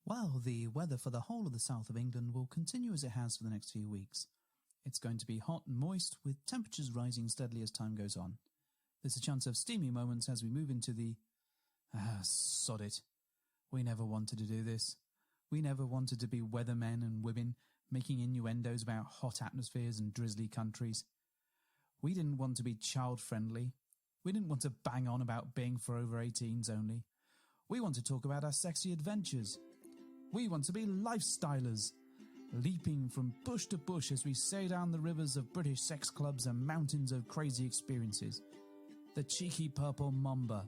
Well, the weather for the whole of the south of England will continue as it has for the next few weeks. It's going to be hot and moist, with temperatures rising steadily as time goes on. There's a chance of steamy moments as we move into the... sod it. We never wanted to do this. We never wanted to be weathermen and women making innuendos about hot atmospheres and drizzly countries. We didn't want to be child-friendly. We didn't want to bang on about being for over 18s only. We want to talk about our sexy adventures. We want to be lifestylers, leaping from bush to bush as we sail down the rivers of British sex clubs and mountains of crazy experiences. The cheeky purple mamba,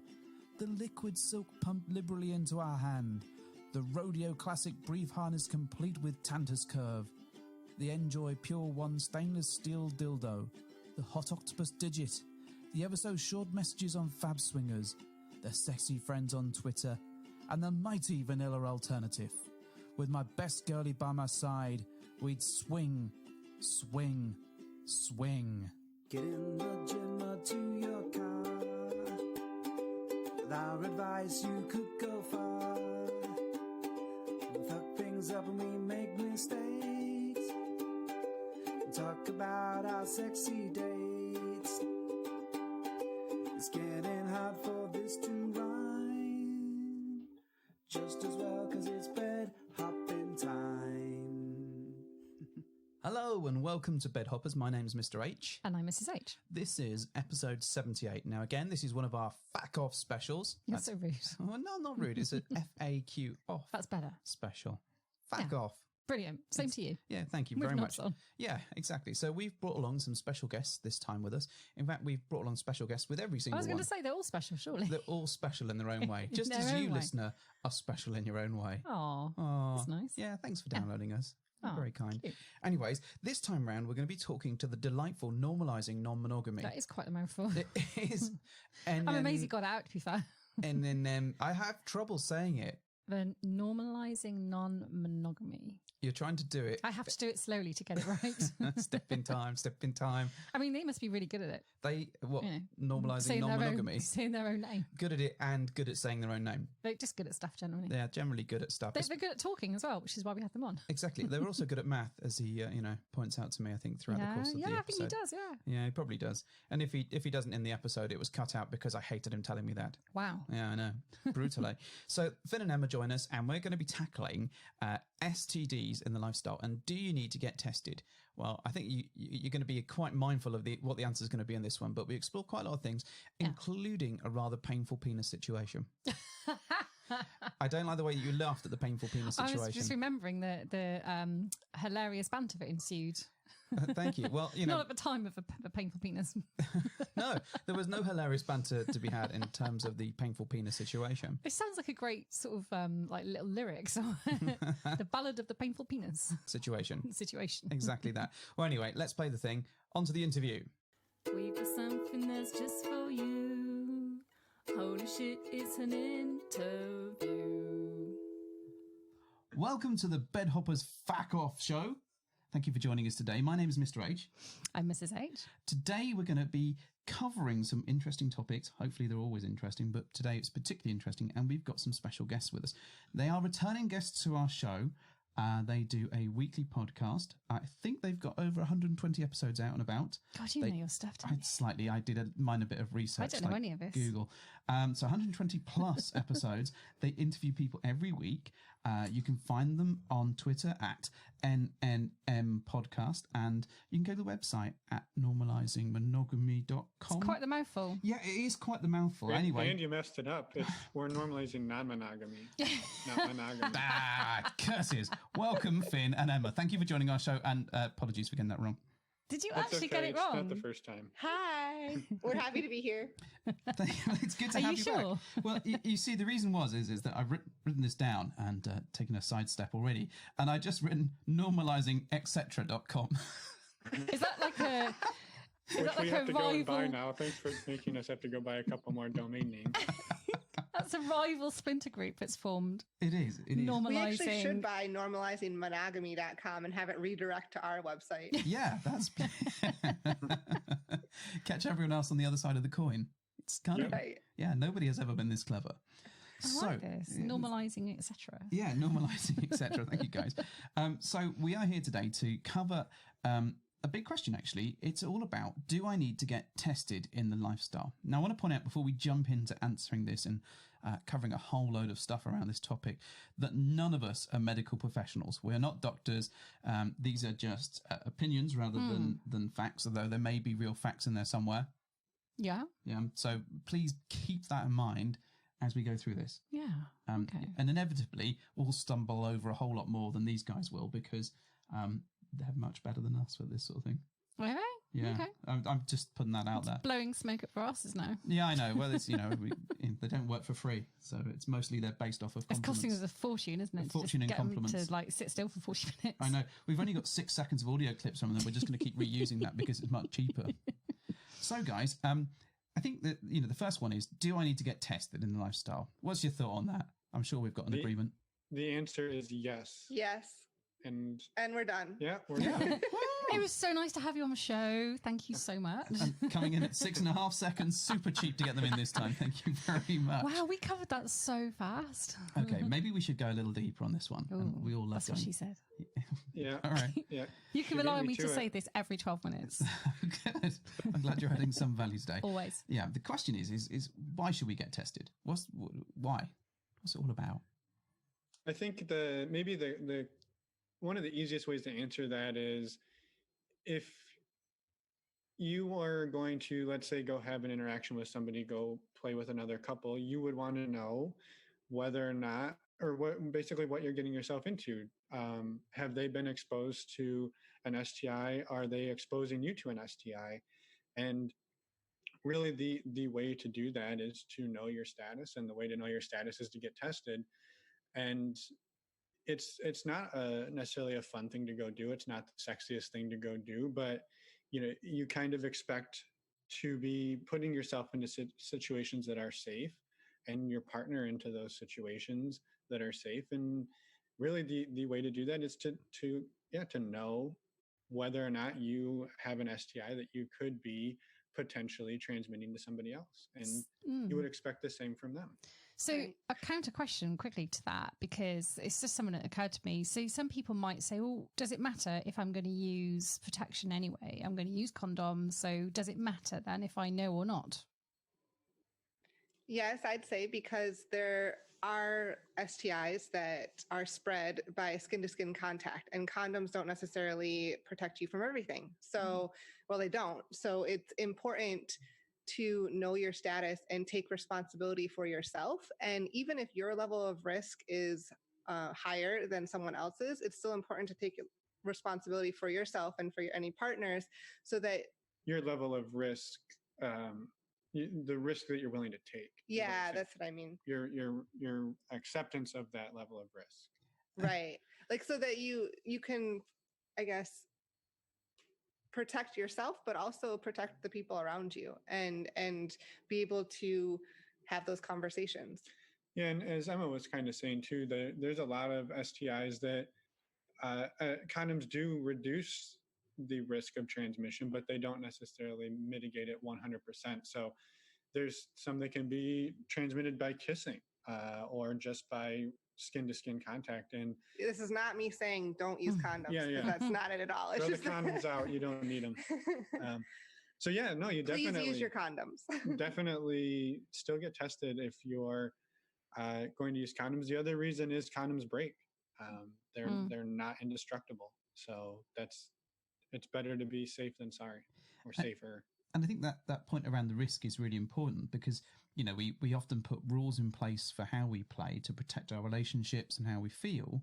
the liquid silk pumped liberally into our hand, the rodeo classic brief harness complete with Tantus curve, the Enjoy Pure One stainless steel dildo, the hot octopus digit, the ever so short messages on Fab Swingers, the sexy friends on Twitter, and the mighty vanilla alternative. With my best girlie by my side, we'd swing, swing, swing. Get in the gym or to your car. With our advice, you could go far. We fuck things up and we make mistakes. And talk about our sexy dates. It's getting hard for this to rhyme. Just as well, 'cause it's bed hopping time. Hello and welcome to Bed Hoppers. My name's Mr. H. And I'm Mrs. H. This is episode 78. Now again, this is one of our Fack Off specials. You're so rude. Oh, no, not rude. It's an FAQ off. That's better. Special. Fack off. Brilliant. Same to you. Yeah, thank you Moving very on, much. son. Yeah, exactly. So we've brought along some special guests this time with us. In fact, we've brought along special guests with every I single was one. going to say they're all special, surely. They're all special in their own way. In Just their as own you, way. listener, are special in your own way. Oh, Aw. that's nice. Yeah, thanks for downloading us. You're Aw, very kind. cute. Anyways, this time round, we're going to be talking to the delightful Normalizing Non Monogamy. That is quite a mouthful. It is. And I'm then- amazed you got it out, to be fair. And then I have trouble saying it. The Normalizing Non Monogamy. You're trying to do it. I have to do it slowly to get it right. Step in time, step in time. I mean, they must be really good at it. They, what, You know, normalising saying their own- non-monogamy? Saying their own name. Good at it and good at saying their own name. They're just good at stuff generally. They're generally good at stuff. They're good at talking as well, which is why we have them on. Exactly. They were also good at math, as he, points out to me, I think, throughout the course of the I episode. think he does, yeah. Yeah, he probably does. And if he doesn't in the episode, it was cut out because I hated him telling me that. Wow. Yeah, I know. Brutally. So Finn and Emma join us, and we're going to be tackling STDs in the lifestyle. And do you need to get tested? Well, I think you're going to be quite mindful of what the answer is going to be in this one, but we explore quite a lot of things, including a rather painful penis situation. I don't like the way you laughed at the painful penis situation. I was just remembering the hilarious banter that ensued. Thank you. Well, Not at the time of a painful penis. No, there was no hilarious banter to be had in terms of the painful penis situation. It sounds like a great sort of like little lyrics. The Ballad of the Painful Penis Situation. Exactly that. Well, anyway, let's play the thing. On to the interview. We got something that's just for you. Holy shit, it's an interview. Welcome to the Bed Hoppers Fack Off show. Thank you for joining us today. My name is Mr. H. I'm Mrs. H. Today we're going to be covering some interesting topics. Hopefully they're always interesting, but today it's particularly interesting, and we've got some special guests with us. They are returning guests to our show. They do a weekly podcast. I think they've got over 120 episodes out and about. God, you know your stuff, don't you? Slightly. I did a minor bit of research. I don't know any of this. Google. So 120 plus episodes. They interview people every week. You can find them on Twitter at NNM Podcast, and you can go to the website at normalizingmonogamy.com. It's quite the mouthful. Yeah, it is quite the mouthful. Anyway. And you messed it up. We're normalizing non-monogamy, not monogamy. Curses. Welcome, Finn and Emma. Thank you for joining our show, and apologies for getting that wrong. Did you That's actually okay. get it It's wrong? not the first time. Hi, we're happy to be here. It's good to Are have you you back. sure? Well, you see, the reason is that I've written this down and taken a sidestep already, and I just written normalizingetc.com. Is that like a... Is Which that we like have a to go and buy rival... now. Thanks for making us have to go buy a couple more domain names. That's a rival splinter group that's formed. It is. Normalizing... We actually should buy normalizingmonogamy.com and have it redirect to our website. Yeah, that's... Catch everyone else on the other side of the coin. It's kind of... Right. Yeah, nobody has ever been this clever. I like this. Normalizing, etc. Yeah, normalizing, etc. Thank you, guys. So we are here today to cover a big question, actually. It's all about, do I need to get tested in the lifestyle? Now, I want to point out before we jump into answering this and covering a whole load of stuff around this topic, that none of us are medical professionals. We are not doctors. These are just opinions rather than facts, although there may be real facts in there somewhere. Yeah. Yeah. So please keep that in mind as we go through this. Yeah. Okay. And inevitably, we'll stumble over a whole lot more than these guys will, because they're much better than us with this sort of thing. Really? Yeah. Okay. I'm just putting that out there. Blowing smoke up for asses now. Yeah, I know. Well, it's, they don't work for free, so it's mostly they're based off of compliments. It's costing us a fortune, isn't it? A fortune in compliments. To like sit still for 40 minutes. I know. We've only got 6 seconds of audio clips from them. We're just going to keep reusing that because it's much cheaper. So, guys, I think that the first one is: do I need to get tested in the lifestyle? What's your thought on that? I'm sure we've got an agreement. The answer is yes. Yes. And we're done. yeah, we're done. It was so nice to have you on the show. Thank you so much. And coming in at 6.5 seconds, super cheap to get them in this time. Thank you very much. Wow, we covered that so fast. Okay, maybe we should go a little deeper on this one. Ooh, and we all love that's what she said. Yeah. All right. Yeah. You can rely on me to say this every 12 minutes. Good. I'm glad you're adding some value today. Always. Yeah. The question is why should we get tested? Why? What's it all about? I think maybe the one of the easiest ways to answer that is, if you are going to, let's say, go have an interaction with somebody, go play with another couple, you would want to know whether or not, or what you're getting yourself into. Have they been exposed to an STI? Are they exposing you to an STI? And really the way to do that is to know your status, and the way to know your status is to get tested. And it's not necessarily a fun thing to go do. It's not the sexiest thing to go do, but you kind of expect to be putting yourself into situations that are safe, and your partner into those situations that are safe. And really the way to do that is to know whether or not you have an STI that you could be potentially transmitting to somebody else. And you would expect the same from them. So a counter question quickly to that, because it's just something that occurred to me. So some people might say, well, does it matter if I'm going to use protection anyway? I'm going to use condoms. So does it matter then if I know or not? Yes, I'd say, because there are STIs that are spread by skin-to-skin contact, and condoms don't necessarily protect you from everything. So, well, they don't. So it's important to know your status and take responsibility for yourself. And even if your level of risk is higher than someone else's, it's still important to take responsibility for yourself and for any partners, so that your level of risk, the risk that you're willing to take. Yeah, that's what I mean. Your acceptance of that level of risk. Right. Like, so that you can, I guess, protect yourself, but also protect the people around you, and be able to have those conversations. Yeah, and as Emma was kind of saying too, there's a lot of STIs that condoms do reduce the risk of transmission, but they don't necessarily mitigate it 100%. So there's some that can be transmitted by kissing or just by skin-to-skin contact. And this is not me saying don't use condoms. Yeah. That's not it at all. Throw the condoms out. You don't need them. So yeah, no, you Please definitely use your condoms. definitely still get tested if you're going to use condoms. The other reason is condoms break. They're not indestructible. So it's better to be safe than sorry, or safer. And I think that point around the risk is really important, because we often put rules in place for how we play to protect our relationships and how we feel,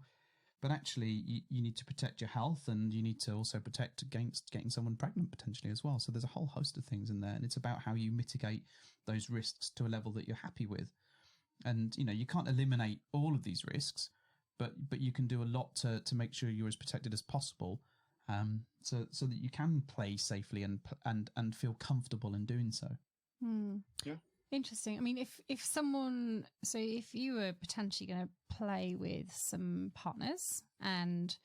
but actually you need to protect your health, and you need to also protect against getting someone pregnant potentially as well. So there's a whole host of things in there, and it's about how you mitigate those risks to a level that you're happy with. And you can't eliminate all of these risks, but you can do a lot to make sure you're as protected as possible, so that you can play safely and feel comfortable in doing so. Yeah. Interesting. I mean, if you were potentially going to play with some partners and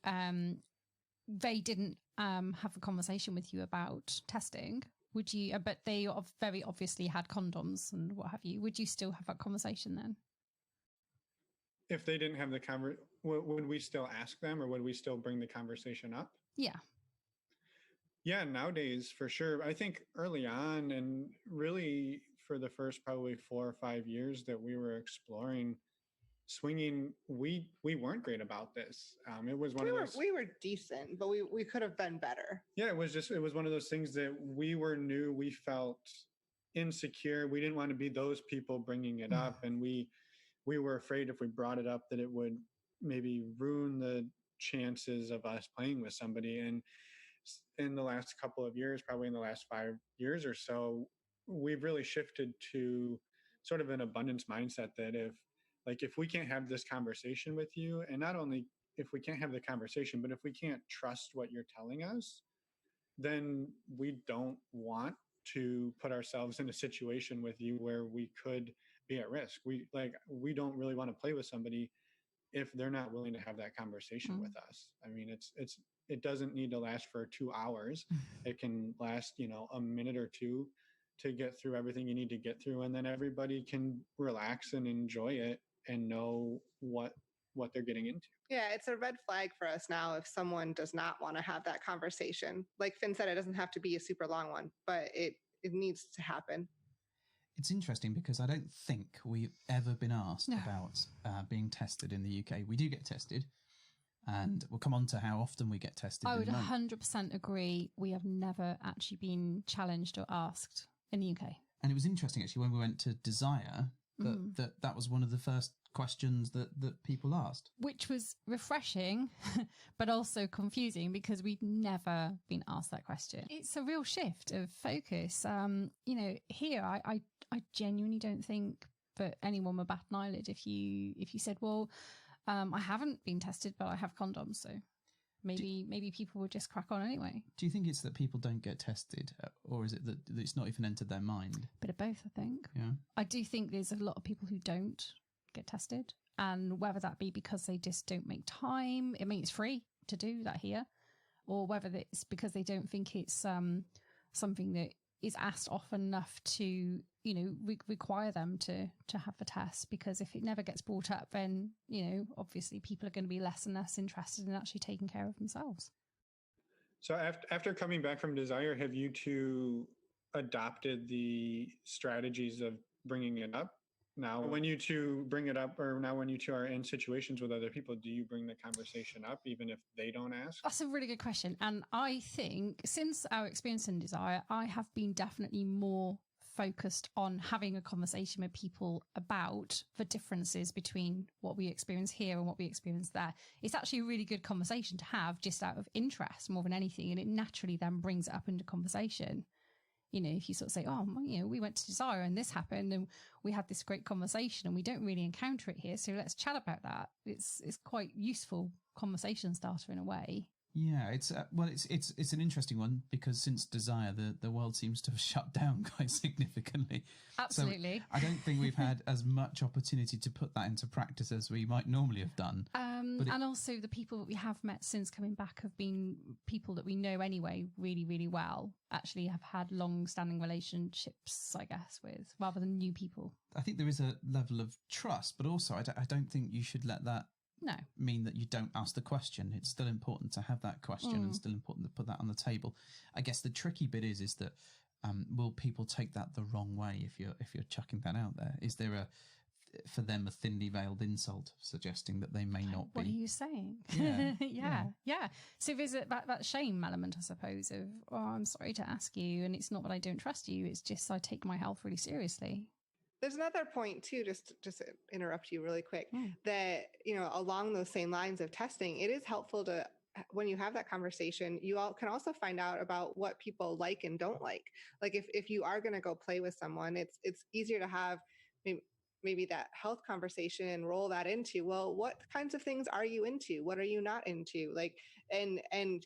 they didn't have a conversation with you about testing, would you, but they very obviously had condoms and what have you, would you still have that conversation then? if they didn't have the would we still ask them, or would we still bring the conversation up? Yeah. Yeah, nowadays for sure. I think early on, and really for the first probably 4 or 5 years that we were exploring swinging, we weren't great about this. It was one of those. We were decent, but we could have been better. Yeah, it was one of those things that we were new. We felt insecure. We didn't want to be those people bringing it up, and we were afraid if we brought it up that it would maybe ruin the chances of us playing with somebody. And in the last couple of years, probably in the last 5 years or so, we've really shifted to sort of an abundance mindset that if we can't have this conversation with you, and not only if we can't have the conversation, but if we can't trust what you're telling us, then we don't want to put ourselves in a situation with you where we could be at risk. We don't really want to play with somebody if they're not willing to have that conversation with us. I mean, it doesn't need to last for 2 hours. It can last, a minute or two to get through everything you need to get through. And then everybody can relax and enjoy it and know what they're getting into. Yeah, it's a red flag for us now if someone does not want to have that conversation. Like Finn said, it doesn't have to be a super long one, but it needs to happen. It's interesting because I don't think we've ever been asked about being tested in the UK. We do get tested, and we'll come on to how often we get tested. I would 100% agree. We have never actually been challenged or asked in the UK. And it was interesting, actually, when we went to Desire, that was one of the first questions that people asked. Which was refreshing, but also confusing because we'd never been asked that question. It's a real shift of focus. Here, I genuinely don't think that anyone would bat an eyelid if you said, well, I haven't been tested, but I have condoms, so maybe people would just crack on anyway. Do you think it's that people don't get tested, or is it that it's not even entered their mind? Bit of both, I think. Yeah. I do think there's a lot of people who don't get tested, and whether that be because they just don't make time, it's free to do that here, or whether it's because they don't think it's something that is asked often enough to require them to have the test, because if it never gets brought up, then obviously people are going to be less and less interested in actually taking care of themselves. So after coming back from Desire, have you two adopted the strategies of bringing it up? Now, when you two bring it up, or now when you two are in situations with other people, do you bring the conversation up even if they don't ask? That's a really good question. And I think since our experience in Desire, I have been definitely more focused on having a conversation with people about the differences between what we experience here and what we experience there. It's actually a really good conversation to have just out of interest more than anything. And it naturally then brings it up into conversation. If you sort of say, we went to Desire and this happened and we had this great conversation and we don't really encounter it here, so let's chat about that. It's quite useful conversation starter in a way. Yeah, it's an interesting one because since Desire, the world seems to have shut down quite significantly. Absolutely. So I don't think we've had as much opportunity to put that into practice as we might normally have done. And also the people that we have met since coming back have been people that we know anyway really, really well, actually have had long-standing relationships, I guess, with, rather than new people. I think there is a level of trust, but also I don't think you should let that mean that you don't ask the question. It's still important to have that question and still important to put that on the table. I guess the tricky bit is that will people take that the wrong way if you're chucking that out there? Is there for them a thinly veiled insult suggesting that they may not be? What are you saying? Yeah. So there's that shame element, I suppose, of, I'm sorry to ask you, and it's not that I don't trust you, it's just I take my health really seriously. There's another point too, just to interrupt you really quick, that, along those same lines of testing, it is helpful to, when you have that conversation, you all can also find out about what people like and don't like. Like if you are going to go play with someone, it's easier to have maybe that health conversation and roll that into, well, what kinds of things are you into? What are you not into? Like, and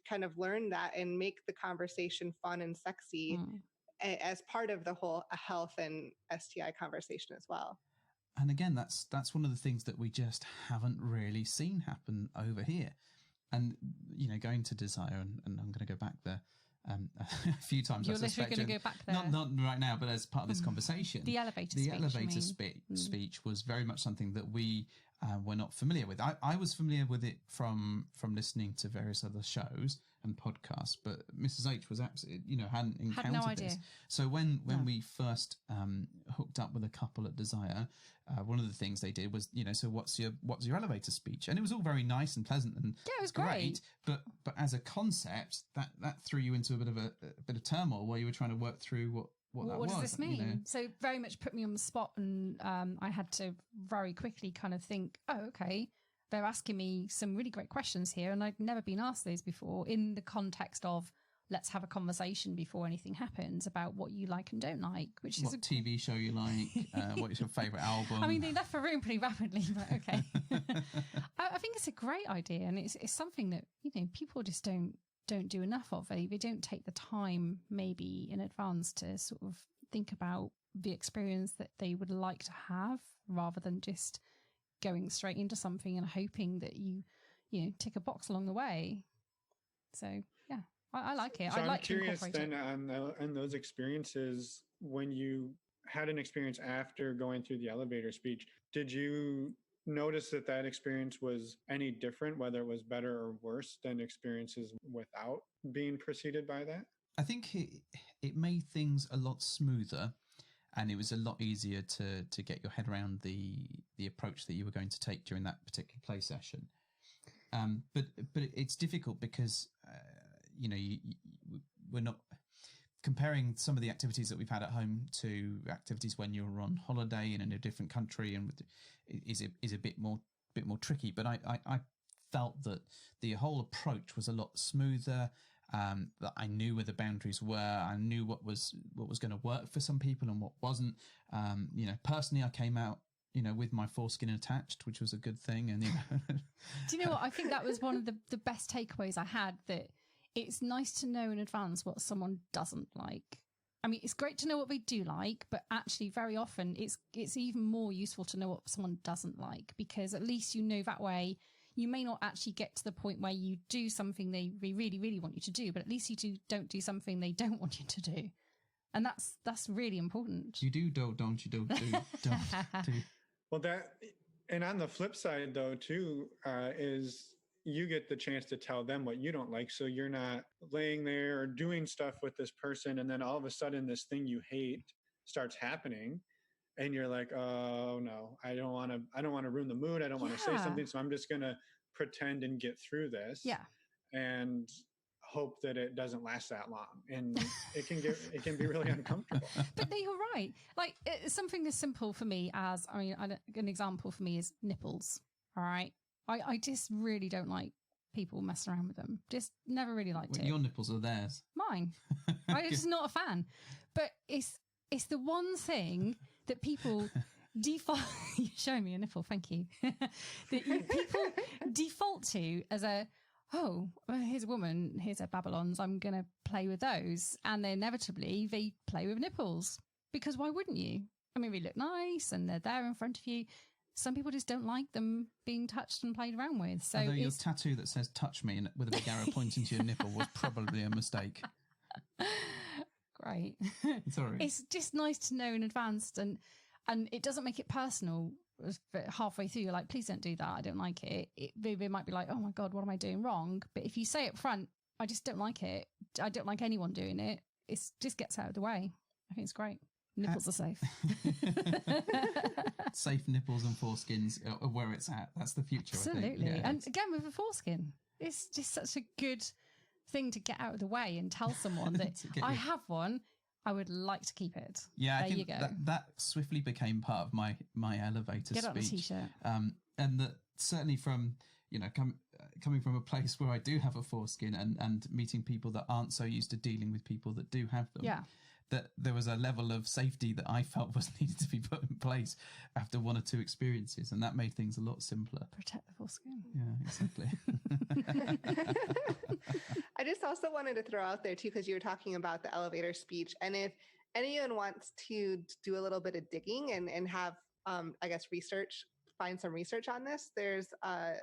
kind of learn that and make the conversation fun and sexy as part of the whole health and STI conversation as well. And again, that's one of the things that we just haven't really seen happen over here. And, going to Desire, and I'm going to go back there, a few times. You're I literally suspect. going to go back there. Not right now, but as part of this conversation. The elevator speech was very much something that we were not familiar with. I was familiar with it from listening to various other shows and podcasts, but Mrs. H was absolutely, hadn't encountered no idea. this. So when we first hooked up with a couple at Desire, one of the thits they did was, so what's your elevator speech? And it was all very nice and pleasant and yeah, it was great. But as a concept, that threw you into a bit of turmoil where you were trying to work through what does this mean? So very much put me on the spot, and I had to very quickly kind of think, oh, okay, they're asking me some really great questions here, and I'd never been asked these before in the context of let's have a conversation before anything happens about what you like and don't like, which is what TV show you like, what is your favourite album? I mean, they left the room pretty rapidly, but okay. I think it's a great idea, and it's something that people just don't do enough of. They don't take the time maybe in advance to sort of think about the experience that they would like to have, rather than just going straight into something and hoping that you tick a box along the way. So yeah, I like it. So I'd like I'm curious to incorporate then on those experiences, when you had an experience after going through the elevator speech, did you notice that experience was any different, whether it was better or worse than experiences without being preceded by that? I think it made things a lot smoother, and it was a lot easier to get your head around the approach that you were going to take during that particular play session. But it's difficult because we're not comparing some of the activities that we've had at home to activities when you're on holiday and in a different country, and is a bit more tricky. But I felt that the whole approach was a lot smoother. That I knew where the boundaries were. I knew what was going to work for some people and what wasn't. Personally, I came out with my foreskin attached, which was a good thing. And do you know what? I think that was one of the best takeaways I had, that it's nice to know in advance what someone doesn't like. I mean, it's great to know what they do like, but actually very often it's even more useful to know what someone doesn't like, because at least that way you may not actually get to the point where you do something they really, really want you to do, but at least you don't do something they don't want you to do. And that's really important. You do, don't you? Don't do. Well, and on the flip side though, too, is you get the chance to tell them what you don't like. So you're not laying there or doing stuff with this person, and then all of a sudden this thing you hate starts happening. And you're like, oh no, I don't want to ruin the mood. I don't want to say something. So I'm just going to pretend and get through this. Yeah. And hope that it doesn't last that long. And it can be really uncomfortable. But you're right. Like something as simple for me as, an example for me is nipples. All right. I just really don't like people messing around with them. Just never really liked it. Your nipples are theirs. Mine. I'm just not a fan. But it's the one thing that people default. You're showing me a nipple, thank you. That people default to as here's a woman, here's her Babylons, I'm going to play with those. And inevitably they play with nipples, because why wouldn't you? I mean, they look nice and they're there in front of you. Some people just don't like them being touched and played around with. So although your tattoo that says "touch me" and with a big arrow pointing to your nipple was probably a mistake. Great. Sorry. It's just nice to know in advance, and it doesn't make it personal. Halfway through, you're like, please don't do that, I don't like it. They might be like, oh my God, what am I doing wrong? But if you say up front, I just don't like it, I don't like anyone doing it, it just gets out of the way. I think it's great. Nipples are safe. Safe nipples and foreskins are where it's at. That's the future. Absolutely. I think. Yeah, and again, with a foreskin, it's just such a good thing to get out of the way and tell someone that I have one, I would like to keep it. Yeah, there I think you go. That swiftly became part of my elevator Get speech. on a t-shirt. And that certainly from coming from a place where I do have a foreskin and meeting people that aren't so used to dealing with people that do have them. Yeah. That there was a level of safety that I felt was needed to be put in place after one or two experiences, and that made things a lot simpler. Protect the foreskin. Yeah, exactly. I just also wanted to throw out there too, because you were talking about the elevator speech, and if anyone wants to do a little bit of digging and have, research find some research on this. There's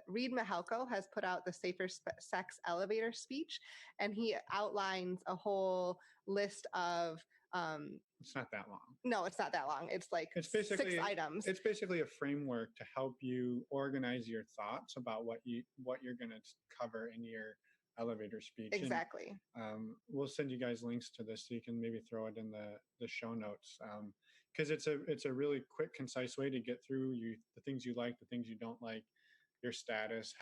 Reed Mihalko has put out the Safer Sex Elevator Speech, and he outlines a whole list of it's not that long. No, it's not that long. It's like it's basically 6 items. It's basically a framework to help you organize your thoughts about what you're going to cover in your elevator speech. Exactly. And, we'll send you guys links to this so you can maybe throw it in the show notes, because it's a really quick, concise way to get through the things you like, the things you don't like, your status,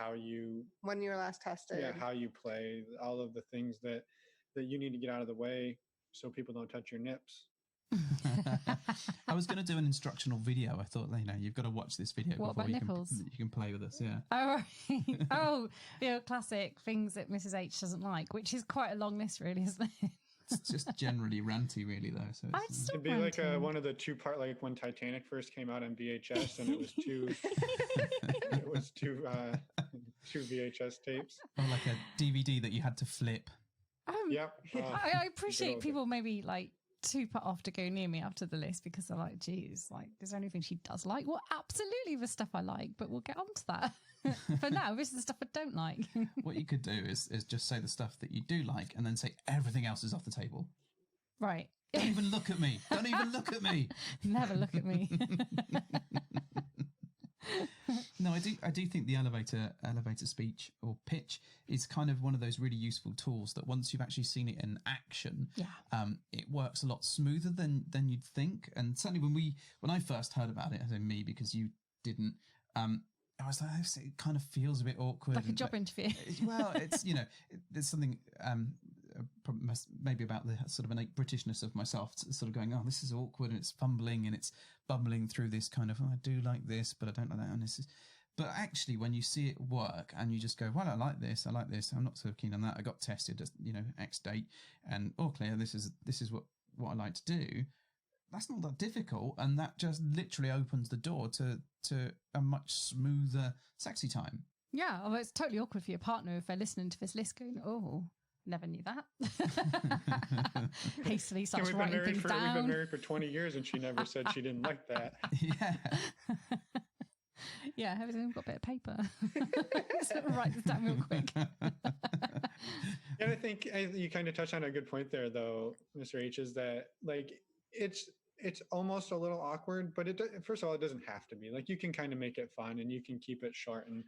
when you were last tested, how you play, all of the things that you need to get out of the way so people don't touch your nips. I was going to do an instructional video. I thought, you've got to watch this video what before about nipples? You can play with us. Yeah. Oh, right. Oh, classic things that Mrs. H doesn't like, which is quite a long list, really, isn't it? It's just generally ranty, really, though. So it'd be like one of the 2-part, like when Titanic first came out on VHS, and it was two VHS tapes, or like a DVD that you had to flip. Yep. I appreciate people maybe like too put off to go near me after the list because they're like, geez, like, is there anything she does like? Well, absolutely the stuff I like, but we'll get on to that. For now, this is the stuff I don't like. What you could do is just say the stuff that you do like and then say everything else is off the table. Right. Don't even look at me. Don't even look at me. Never look at me. No, I do think the elevator speech or pitch is kind of one of those really useful tools that once you've actually seen it in action, it works a lot smoother than you'd think. And certainly when I first heard about it, I say me because you didn't, I was like, it kind of feels a bit awkward. Like a job interview. Well, it's, there's something maybe about the sort of innate Britishness of myself, sort of going, oh, this is awkward, and it's fumbling and it's bumbling through this kind of, oh, I do like this, but I don't like that. And this is, but actually when you see it work and you just go, well, I like this, I'm not so keen on that. I got tested at, X date, and clear, this is what I like to do. That's not that difficult, and that just literally opens the door to a much smoother sexy time. Yeah, although it's totally awkward for your partner if they're listening to this list going, oh, never knew that. Hastily starts writing things down. We've been married for 20 years and she never said she didn't like that. Yeah. Yeah, everything got a bit of paper. So write this down real quick. And I think you kind of touched on a good point there, though, Mr. H, is that like it's almost a little awkward, but first of all, it doesn't have to be. Like, you can kind of make it fun and you can keep it short and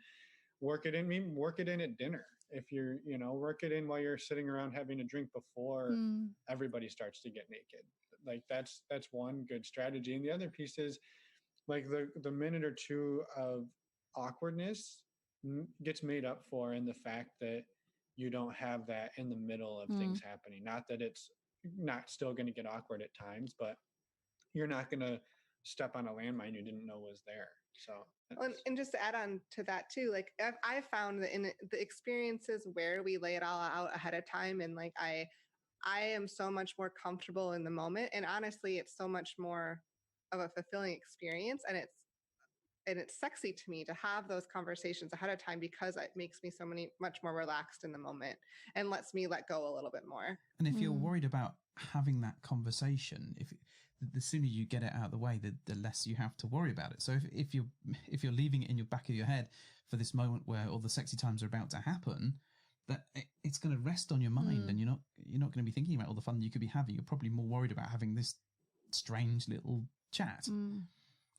work it in at dinner. If you're, work it in while you're sitting around having a drink before everybody starts to get naked. Like that's one good strategy. And the other piece is like the minute or two of awkwardness gets made up for in the fact that you don't have that in the middle of things happening. Not that it's not still going to get awkward at times, but you're not going to step on a landmine you didn't know was there. So, and just to add on to that too, like I found that in the experiences where we lay it all out ahead of time, and like I am so much more comfortable in the moment, and honestly, it's so much more of a fulfilling experience, and it's sexy to me to have those conversations ahead of time because it makes me much more relaxed in the moment and lets me let go a little bit more. And if you're worried about having that conversation, the sooner you get it out of the way, the less you have to worry about it. So if you're leaving it in your back of your head for this moment where all the sexy times are about to happen, that it's going to rest on your mind, and you're not going to be thinking about all the fun you could be having. You're probably more worried about having this strange little chat.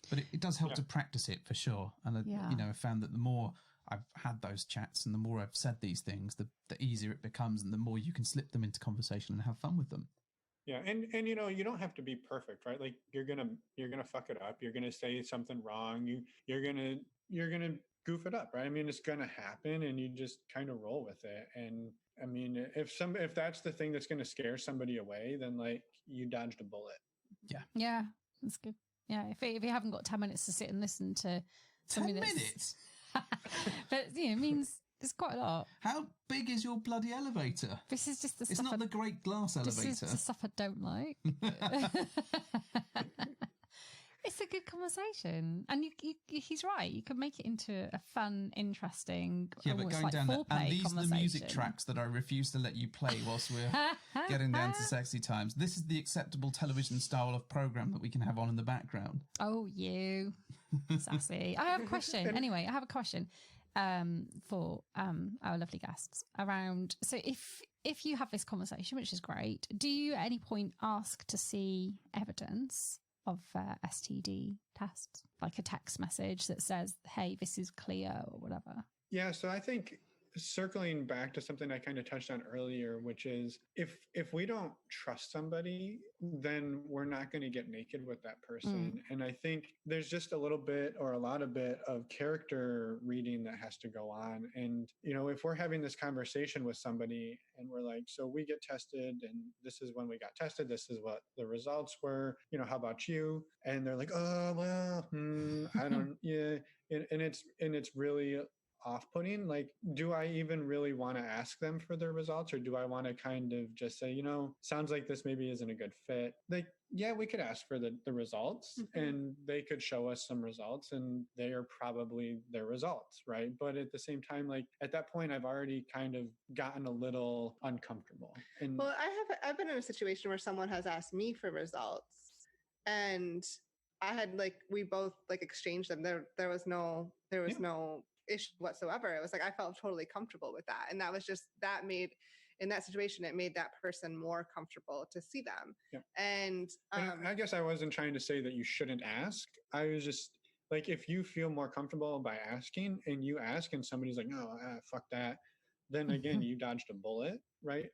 But it does help to practice it for sure. And I found that the more I've had those chats and the more I've said these things, the easier it becomes, and the more you can slip them into conversation and have fun with them. Yeah, and you don't have to be perfect, right? Like you're gonna fuck it up. You're gonna say something wrong. You're gonna goof it up, right? I mean, it's gonna happen, and you just kind of roll with it. And I mean, if that's the thing that's gonna scare somebody away, then like you dodged a bullet. Yeah, that's good. Yeah, if you haven't got 10 minutes to sit and listen to 10 minutes, but it means it's quite a lot. How big is your bloody elevator? This is just the stuff. It's not the great glass elevator. This is the stuff I don't like. It's a good conversation, and he's right. You can make it into a fun, interesting, Yeah, but almost going like down that, and these are the music conversation. tracks that I refuse to let you play whilst we're getting down to sexy times. This is the acceptable television style of program that we can have on in the background. Oh, you sassy! I have a question. Anyway, I have a question for our lovely guests around. So, if you have this conversation, which is great, do you at any point ask to see evidence of STD tests, like a text message that says, hey, this is clear or whatever? Yeah, so I think circling back to something I kind of touched on earlier, which is if we don't trust somebody, then we're not going to get naked with that person. And I think there's just a little bit or a lot of bit of character reading that has to go on. And, you know, if we're having this conversation with somebody and we're like, so we get tested and this is when we got tested, this is what the results were, you know, how about you? And they're like, oh, well, I don't, yeah. And it's really off-putting. Like, do I even really want to ask them for their results, or do I want to kind of just say, you know, sounds like this maybe isn't a good fit? Like, yeah, we could ask for the results and they could show us some results and they are probably their results, right? But at the same time, like at that point, I've already kind of gotten a little uncomfortable. And well, I've been in a situation where someone has asked me for results and I had we both exchanged them. There was no issue whatsoever. It was I felt totally comfortable with that. And that was just, that made, in that situation, it made that person more comfortable to see them. Yeah. And I guess I wasn't trying to say that you shouldn't ask. I was just like, if you feel more comfortable by asking and you ask and somebody's like, no, fuck that, then again, you dodged a bullet, right?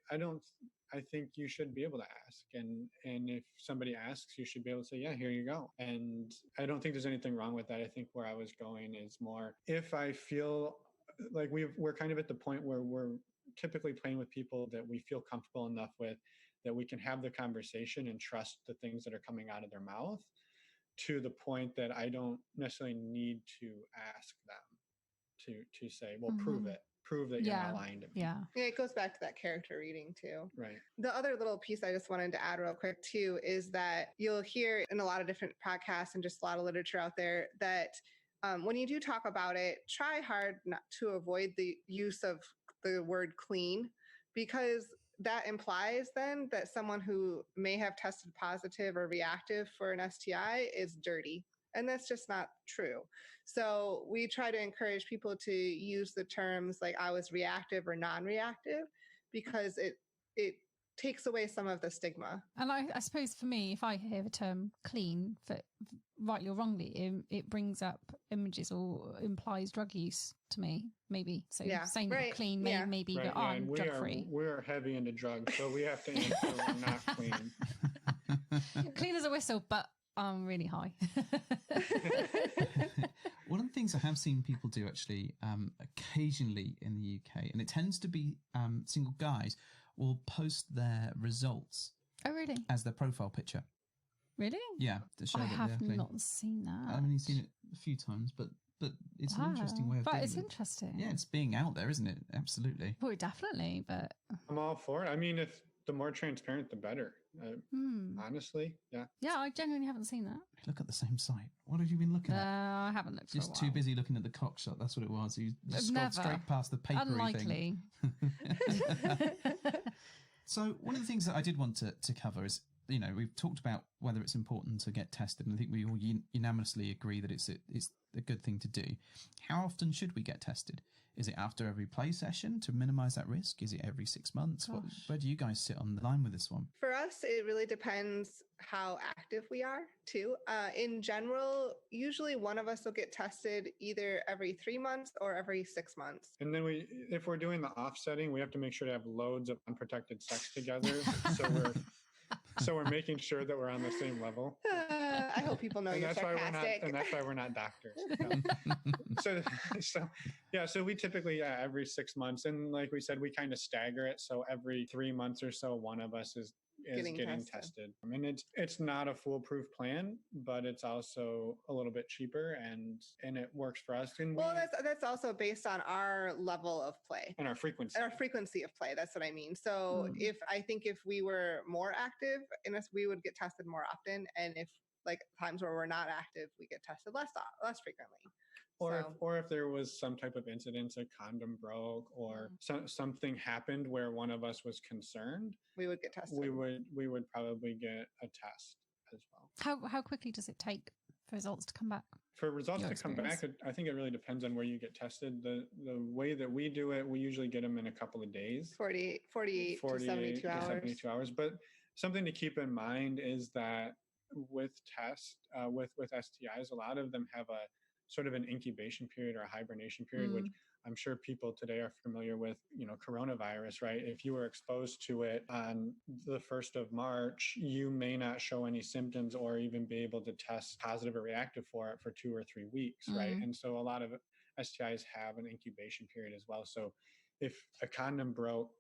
I think you should be able to ask. And if somebody asks, you should be able to say, yeah, here you go. And I don't think there's anything wrong with that. I think where I was going is more, if I feel like we're kind of at the point where we're typically playing with people that we feel comfortable enough with, that we can have the conversation and trust the things that are coming out of their mouth, to the point that I don't necessarily need to ask them to say, well, prove that you're not lying to me. Yeah, it goes back to that character reading too. Right. The other little piece I just wanted to add real quick too is that you'll hear in a lot of different podcasts and just a lot of literature out there that when you do talk about it, try hard not to avoid the use of the word clean, because that implies then that someone who may have tested positive or reactive for an STI is dirty. And that's just not true. So we try to encourage people to use the terms like I was reactive or non-reactive, because it takes away some of the stigma. And I suppose for me, if I hear the term clean, for rightly or wrongly, it brings up images or implies drug use to me, maybe. So saying you're clean maybe right, that I'm drug free. We're heavy into drugs, so we have to answer we're not clean. Clean as a whistle, but I'm really high. One of the things I have seen people do actually occasionally in the UK, and it tends to be single guys, will post their results. Oh, really? As their profile picture. Really? Yeah. To show I that have they're clean. not seen that. I've only seen it a few times, but it's an interesting way of doing it. But it's interesting. Yeah, it's being out there, isn't it? Absolutely. Well, definitely, but... I'm all for it. I mean, if the more transparent, the better. Honestly, yeah. Yeah, I genuinely haven't seen that. Look at the same site. What have you been looking at? I haven't looked for a while. Just too busy looking at the cock shot. That's what it was. You scrolled straight past the papery Unlikely. thing. So one of the things that I did want to cover is, you know, we've talked about whether it's important to get tested, and I think we all unanimously agree that it's a good thing to do. How often should we get tested? Is it after every play session to minimize that risk? Is it every 6 months? Where do you guys sit on the line with this one? For us, it really depends how active we are too. In general, usually one of us will get tested either every 3 months or every 6 months. And then if we're doing the offsetting, we have to make sure to have loads of unprotected sex together. So we're making sure that we're on the same level. I hope people know you're sarcastic. And that's why we're not doctors. So we typically every 6 months, and like we said, we kind of stagger it. So every 3 months or so, one of us is getting tested. I mean, it's not a foolproof plan, but it's also a little bit cheaper, and it works for us. And that's also based on our level of play and our frequency. Our frequency of play. That's what I mean. So if we were more active, we would get tested more often, and if like times where we're not active, we get tested less frequently. Or if there was some type of incident, a condom broke, or something happened where one of us was concerned, we would get tested. We would probably get a test as well. How quickly does it take for results to come back? For results to come back, I think it really depends on where you get tested. The way that we do it, we usually get them in a couple of days. 48 to 72 hours. 72 hours. But something to keep in mind is that with tests, with STIs, a lot of them have a sort of an incubation period or a hibernation period, which I'm sure people today are familiar with, coronavirus, right? If you were exposed to it on the 1st of March, you may not show any symptoms or even be able to test positive or reactive for it for 2 or 3 weeks, right? And so a lot of STIs have an incubation period as well. So if a condom broke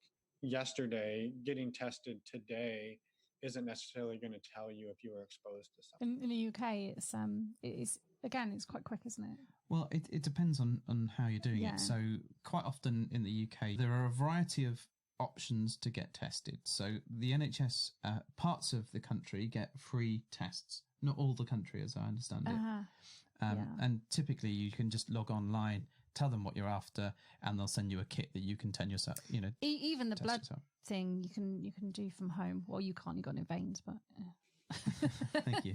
yesterday, getting tested today isn't necessarily going to tell you if you were exposed to something. In the UK, it's quite quick, isn't it? Well, it depends on how you're doing it. So quite often in the UK, there are a variety of options to get tested. So the NHS, parts of the country get free tests. Not all the country, as I understand it. And typically you can just log online, tell them what you're after, and they'll send you a kit that you can tell yourself, even the blood yourself. thing you can do from home. Well, you can't, you've got no veins, but Thank you.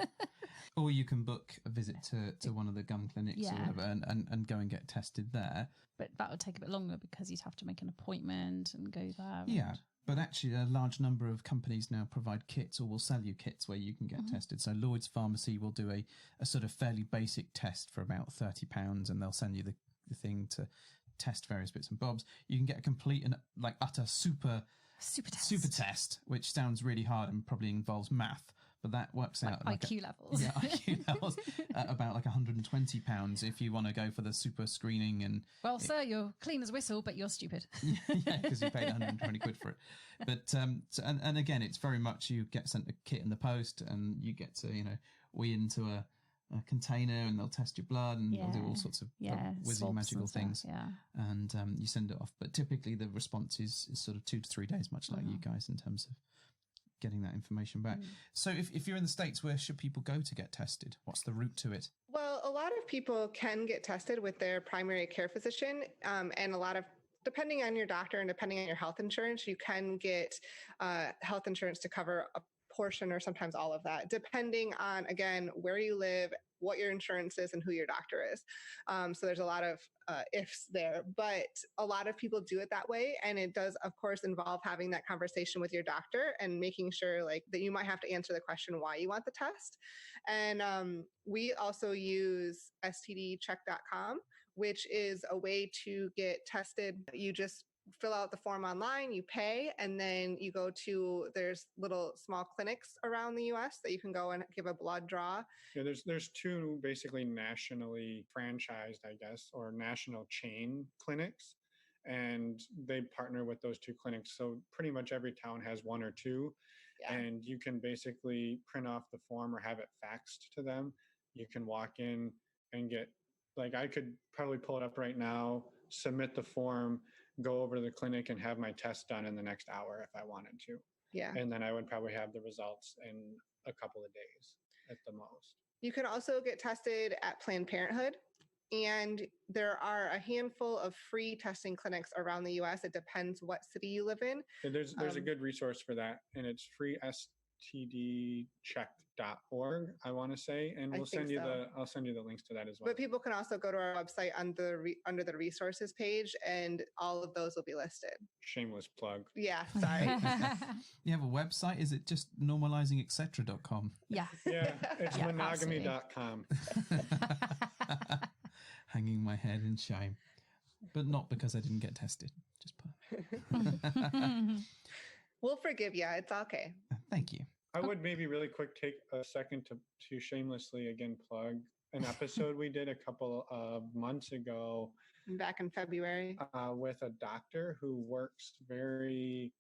Or you can book a visit to one of the gum clinics or whatever and go and get tested there. But that would take a bit longer because you'd have to make an appointment and go there. Yeah, but actually a large number of companies now provide kits or will sell you kits where you can get tested. So Lloyd's Pharmacy will do a sort of fairly basic test for about £30, and they'll send you the thing to test various bits and bobs. You can get a complete and utter super test, which sounds really hard and probably involves math. But that works out IQ levels. Yeah, IQ levels at about £120 if you want to go for the super screening. And sir, you're clean as a whistle, but you're stupid. Yeah, because you paid 120 quid for it. But and again, it's very much you get sent a kit in the post, and you get to wee into a container, and they'll test your blood, and they'll do all sorts of whizzing magical things. And you send it off. But typically, the response is sort of 2 to 3 days, much like you guys in terms of getting that information back. So if you're in the States, where should people go to get tested? What's the route to it? Well, a lot of people can get tested with their primary care physician, and a lot of, depending on your doctor and depending on your health insurance, you can get health insurance to cover a portion or sometimes all of that, depending on, again, where you live, what your insurance is, and who your doctor is. So there's a lot of ifs there, but a lot of people do it that way. And it does, of course, involve having that conversation with your doctor and making sure that you might have to answer the question why you want the test. And we also use stdcheck.com, which is a way to get tested. You just fill out the form online, you pay, and then you go to, there's little small clinics around the US that you can go and give a blood draw. Yeah, there's 2 basically nationally franchised, I guess, or national chain clinics, and they partner with those 2 clinics. So pretty much every town has 1 or 2, and you can basically print off the form or have it faxed to them. You can walk in and get, I could probably pull it up right now, submit the form, go over to the clinic and have my test done in the next hour if I wanted to. Yeah. And then I would probably have the results in a couple of days at the most. You can also get tested at Planned Parenthood, and there are a handful of free testing clinics around the US. It depends what city you live in. And there's a good resource for that, and it's free stdcheck.org, I want to say, and I'll send you the links to that as well. But people can also go to our website under the resources page, and all of those will be listed. Shameless plug. Yeah, sorry. You have a website? Is it just normalizingetc.com? Yeah. Yeah, it's monogamy.com. Hanging my head in shame, but not because I didn't get tested. Just We'll forgive you. It's okay. Thank you. I would maybe really quick take a second to shamelessly again plug an episode we did a couple of months ago. Back in February. With a doctor who works very,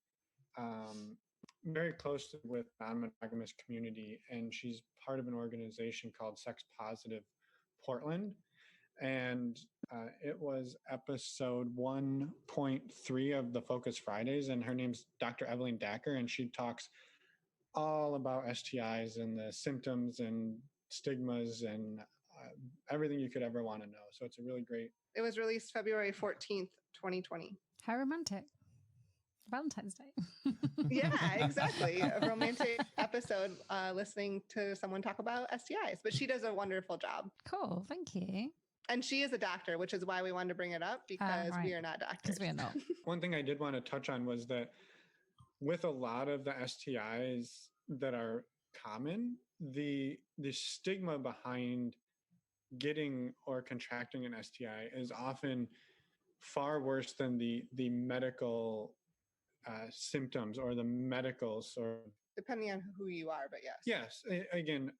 very closely with non-monogamous community. And she's part of an organization called Sex Positive Portland. And it was episode 1.3 of the Focus Fridays, and her name's Dr. Evelyn Dacker, and she talks all about STIs and the symptoms and stigmas and everything you could ever want to know. So it's a really great. It was released February 14th, 2020. How romantic. Valentine's Day. Yeah, exactly. A romantic episode listening to someone talk about STIs, but she does a wonderful job. Cool. Thank you. And she is a doctor, which is why we wanted to bring it up, because we are not doctors. Because we are not. One thing I did want to touch on was that with a lot of the STIs that are common, the stigma behind getting or contracting an STI is often far worse than the medical symptoms or the medical sort of, depending on who you are, but yes. Yes. Again,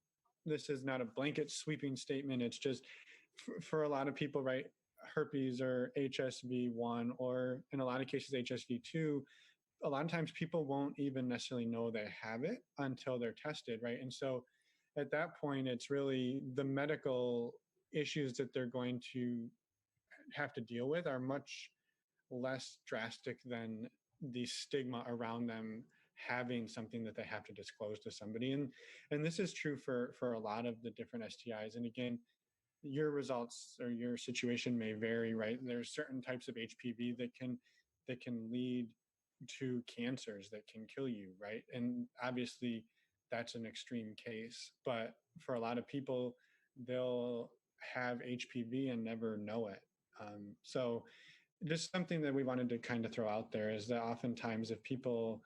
this is not a blanket sweeping statement. It's just for a lot of people, right? Herpes or HSV1, or in a lot of cases, HSV2, a lot of times people won't even necessarily know they have it until they're tested, right? And so at that point, it's really the medical issues that they're going to have to deal with are much less drastic than the stigma around them having something that they have to disclose to somebody. And this is true for a lot of the different STIs. And again, your results or your situation may vary, right? There's certain types of HPV that can lead to cancers that can kill you, right? And obviously that's an extreme case, but for a lot of people, they'll have HPV and never know it. So just something that we wanted to kind of throw out there is that oftentimes if people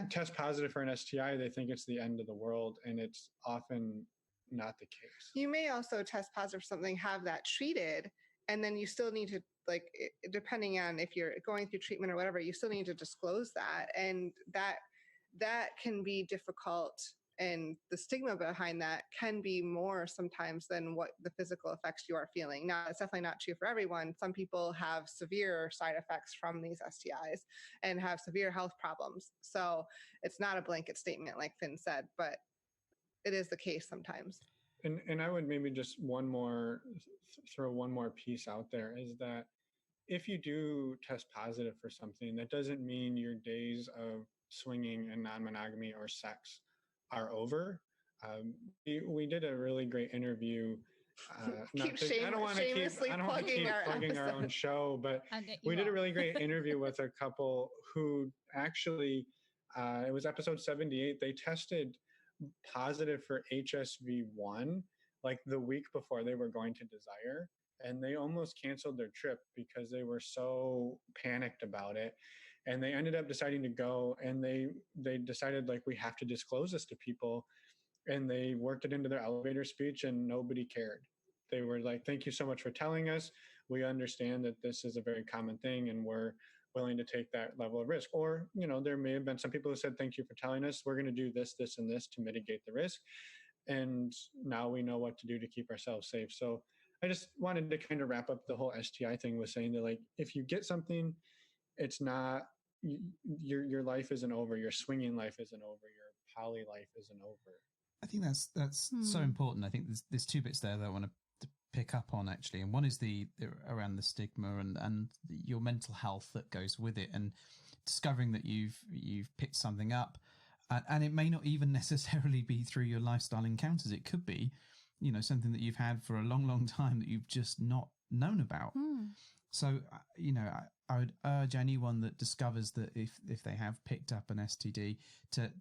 test positive for an STI, they think it's the end of the world, and it's often not the case. You may also test positive for something, have that treated, and then you still need to, like, depending on if you're going through treatment or whatever, you still need to disclose that. And that can be difficult. And the stigma behind that can be more sometimes than what the physical effects you are feeling. Now, it's definitely not true for everyone. Some people have severe side effects from these STIs and have severe health problems. So it's not a blanket statement like Finn said, but it is the case sometimes. And I would maybe just throw one more piece out there is that if you do test positive for something, that doesn't mean your days of swinging and non-monogamy or sex are over. We did a really great interview. I don't want to keep plugging our own show, but we did a really great interview with a couple who actually, it was episode 78. They tested positive for HSV1 like the week before they were going to Desire, and they almost canceled their trip because they were so panicked about it. And they ended up deciding to go, and they decided, like, we have to disclose this to people. And they worked it into their elevator speech, and nobody cared. They were like, thank you so much for telling us. We understand that this is a very common thing, and we're willing to take that level of risk. Or, there may have been some people who said, thank you for telling us. We're going to do this, this, and this to mitigate the risk. And now we know what to do to keep ourselves safe. So I just wanted to kind of wrap up the whole STI thing with saying that, like, if you get something, it's not, your life isn't over. Your swinging life isn't over. Your poly life isn't over. I think that's so important. I think there's two bits there that I want to pick up on, actually. And one is the around the stigma and your mental health that goes with it, and discovering that you've picked something up, and it may not even necessarily be through your lifestyle encounters. It could be, something that you've had for a long, long time that you've just not known about. So, I would urge anyone that discovers that if they have picked up an STD to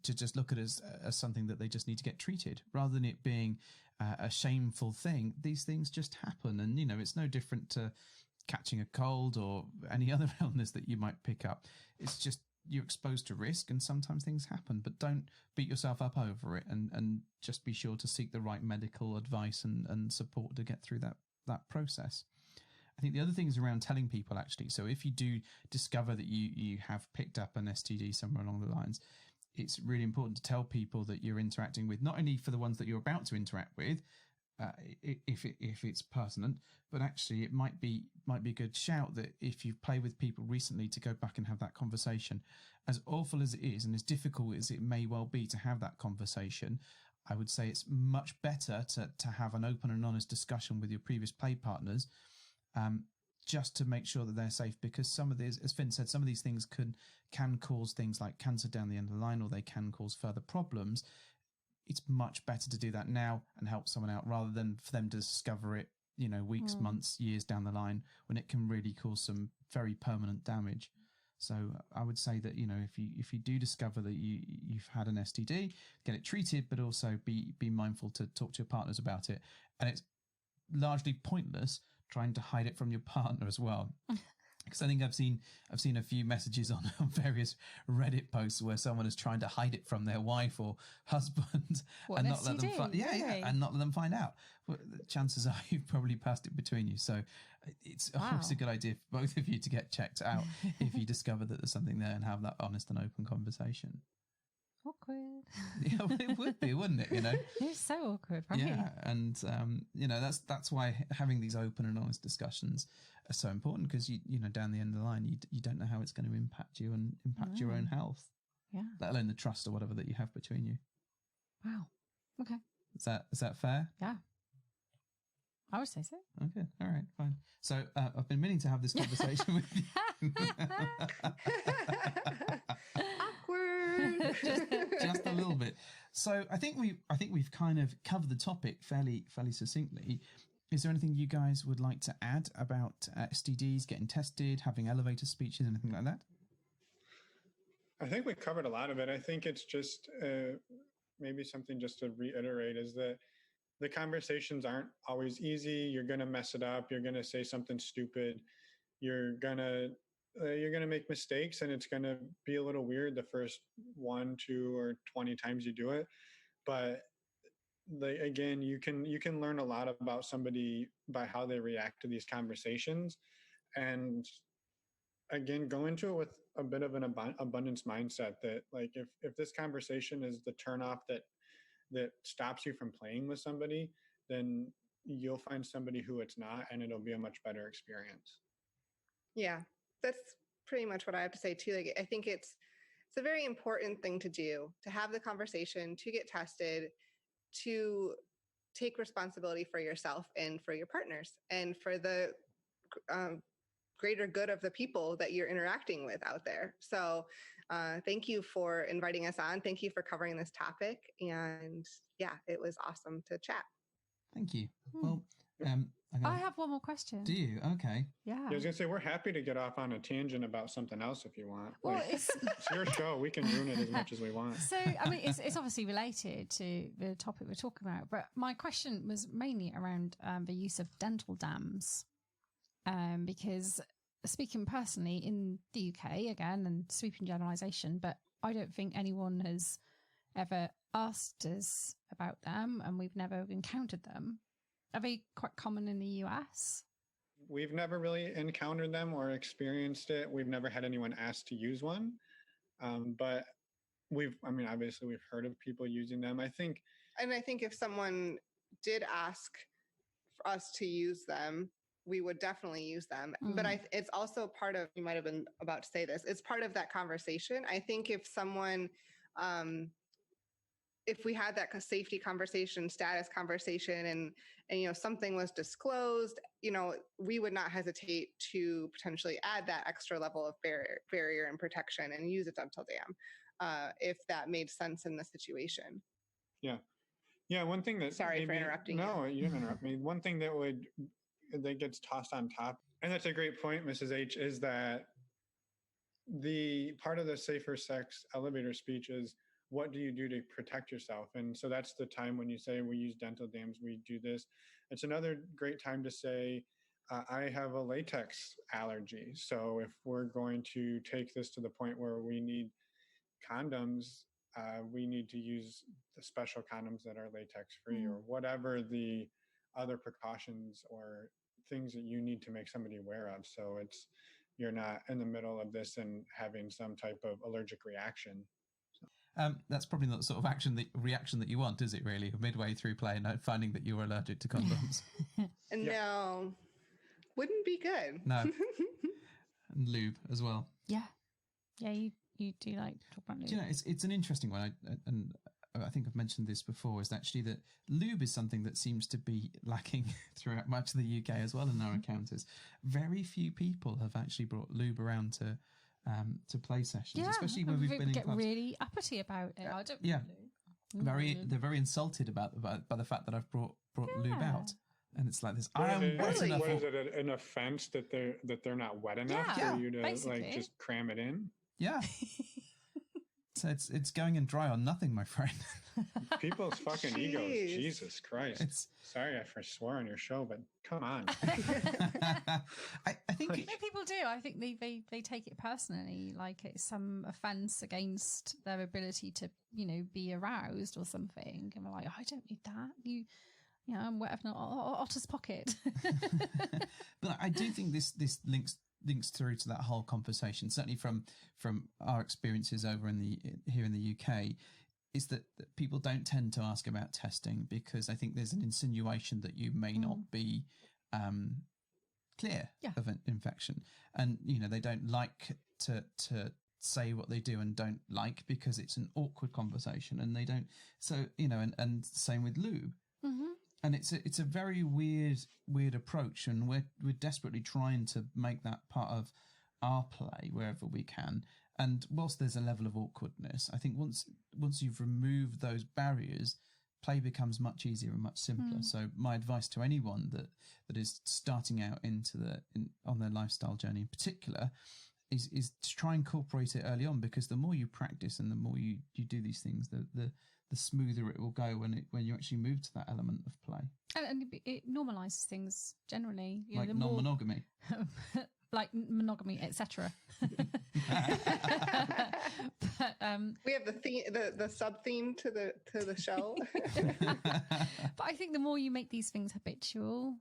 just look at it as something that they just need to get treated, rather than it being a shameful thing. These things just happen, and it's no different to catching a cold or any other illness that you might pick up. It's just you're exposed to risk, and sometimes things happen, but don't beat yourself up over it, and just be sure to seek the right medical advice and support to get through that process. I think the other thing is around telling people, actually. So if you do discover that you have picked up an STD somewhere along the lines, it's really important to tell people that you're interacting with, not only for the ones that you're about to interact with, if it's pertinent, but actually it might be a good shout that if you've played with people recently, to go back and have that conversation. As awful as it is, and as difficult as it may well be to have that conversation, I would say it's much better to have an open and honest discussion with your previous play partners, just to make sure that they're safe, because some of these, as Finn said, some of these things can cause things like cancer down the end of the line, or they can cause further problems it's much better to do that now and help someone out rather than for them to discover it, weeks, months, years down the line when it can really cause some very permanent damage. So I would say that, if you do discover that you've had an STD, get it treated, but also be mindful to talk to your partners about it. And it's largely pointless trying to hide it from your partner as well. Because I think I've seen a few messages on various Reddit posts where someone is trying to hide it from their wife or husband and not let them and not let them find out. Well, the chances are you've probably passed it between you. So it's always a good idea for both of you to get checked out if you discover that there's something there and have that honest and open conversation. Awkward. Yeah, well, it would be, wouldn't it? It's so awkward, right? Yeah, and that's why having these open and honest discussions are so important, because you down the end of the line you don't know how it's going to impact you and impact your own health. Yeah. Let alone the trust or whatever that you have between you. Wow. Okay. Is that fair? Yeah. I would say so. Okay. All right. Fine. So I've been meaning to have this conversation with you. Awkward. just a little bit. So I think we've kind of covered the topic fairly succinctly. Is there anything you guys would like to add about STDs, getting tested, having elevator speeches, anything like that? I think we covered a lot of it. I think it's just maybe something just to reiterate is that the conversations aren't always easy. You're going to mess it up. You're going to say something stupid. You're going to make mistakes, and it's going to be a little weird the first 1, 2, or 20 times you do it. But again, you can learn a lot about somebody by how they react to these conversations. And again, go into it with a bit of an abundance mindset that, like, if this conversation is the turnoff that stops you from playing with somebody, then you'll find somebody who it's not, and it'll be a much better experience. Yeah, that's pretty much what I have to say too. Like, I think it's a very important thing to do, to have the conversation, to get tested, to take responsibility for yourself and for your partners and for the greater good of the people that you're interacting with out there. So thank you for inviting us on. Thank you for covering this topic. And yeah, it was awesome to chat. Thank you. Well, I have one more question. Do you? Okay. Yeah. I was going to say, we're happy to get off on a tangent about something else if you want. Well, like, it's your show. We can ruin it as much as we want. So, I mean, it's obviously related to the topic we're talking about, but my question was mainly around the use of dental dams. Because speaking personally in the UK, again, and sweeping generalisation, but I don't think anyone has ever asked us about them, and we've never encountered them. Are they quite common in the US? We've never really encountered them or experienced it. We've never had anyone ask to use one. But obviously we've heard of people using them. I think if someone did ask for us to use them, we would definitely use them. But it's also part of, you might have been about to say this, it's part of that conversation. I think if someone, if we had that safety conversation, status conversation, and something was disclosed, we would not hesitate to potentially add that extra level of barrier and protection and use a dental dam if that made sense in the situation. Yeah. One thing that, sorry for interrupting. No, you didn't interrupt me. One thing that gets tossed on top, and that's a great point, Mrs. H, is that the part of the safer sex elevator speech is, what do you do to protect yourself? And so that's the time when you say, we use dental dams, we do this. It's another great time to say, I have a latex allergy. So if we're going to take this to the point where we need condoms, we need to use the special condoms that are latex free, or whatever the other precautions or things that you need to make somebody aware of. So you're not in the middle of this and having some type of allergic reaction. That's probably not the sort of reaction that you want, is it really? Midway through play and finding that you're allergic to condoms. No, wouldn't be good. No. And lube as well. Yeah. Yeah, you do like to talk about lube. Do you know, it's an interesting one, and I think I've mentioned this before, is actually that lube is something that seems to be lacking throughout much of the UK as well in our encounters. Very few people have actually brought lube around to play sessions, especially when we've been in clubs. Get really uppity about it. I don't. Yeah. they're very insulted by the fact that I've brought lube out. And it's like this. I am wet What enough. is it? An offense that they're not wet enough Yeah, for you to basically. like just cram it in? Yeah. So it's going in dry on nothing, my friend. People's fucking egos. Jeez. Jesus Christ. Sorry I swore on your show, but come on. I think No, people do. I think they take it personally, like it's some offense against their ability to, be aroused or something. And we're like, I don't need that. I'm wet enough. Otter's pocket. But I do think this links through to that whole conversation. Certainly from our experiences over here in the UK, is that people don't tend to ask about testing because I think there's an insinuation that you may not be clear of an infection, and they don't like to say what they do and don't like because it's an awkward conversation, and they don't. So and same with lube. Mm-hmm. And it's a very weird approach, and we're desperately trying to make that part of our play wherever we can. And whilst there's a level of awkwardness, I think once you've removed those barriers, play becomes much easier and much simpler. So my advice to anyone that is starting out on their lifestyle journey in particular is to try and incorporate it early on, because the more you practice and the more you do these things, the smoother it will go when you actually move to that element of play. And it normalizes things generally. Like non-monogamy. Like monogamy, etc. But We have the theme, the sub theme to the show. but I think the more you make these things habitual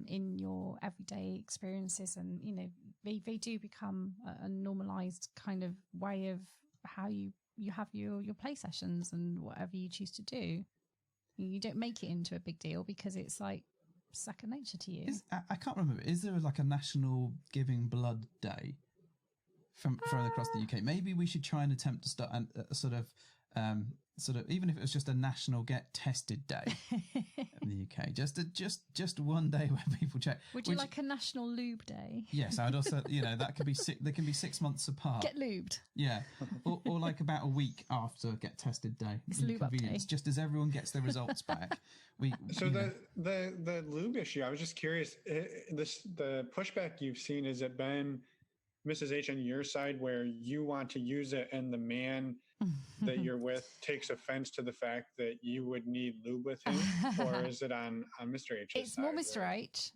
in your everyday experiences, and they do become a normalized kind of way of how you have your play sessions and whatever you choose to do. You don't make it into a big deal because it's like second nature to you. I can't remember. Is there like a national giving blood day from across the UK? Maybe we should try and attempt to start a sort of even if it was just a national get tested day in the UK, just one day where people check. Would you like a national lube day? Yes, I'd also that could be they can be 6 months apart. Get lubed. Yeah, or like about a week after get tested day. It's lube up day. Just as everyone gets their results back. The lube issue, I was just curious. The pushback you've seen, has it been Mrs. H on your side where you want to use it and the man that you're with takes offense to the fact that you would need lube with him, or is it on Mr. H's It's side? more Mr. H,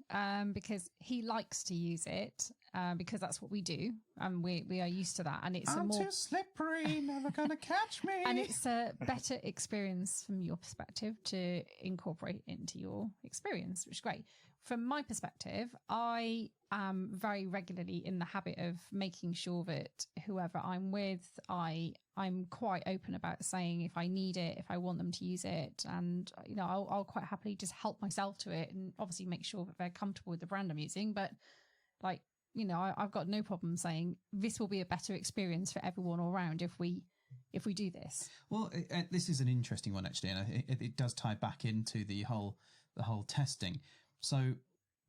because he likes to use it, because that's what we do, and we are used to that, and it's I'm too slippery, never gonna catch me. And it's a better experience from your perspective to incorporate into your experience, which is great. From my perspective, I am very regularly in the habit of making sure that whoever I'm with, I'm quite open about saying if I need it, if I want them to use it, and I'll quite happily just help myself to it, and obviously make sure that they're comfortable with the brand I'm using. But I've got no problem saying this will be a better experience for everyone all around if we do this. Well, this is an interesting one actually, and it does tie back into the whole testing. So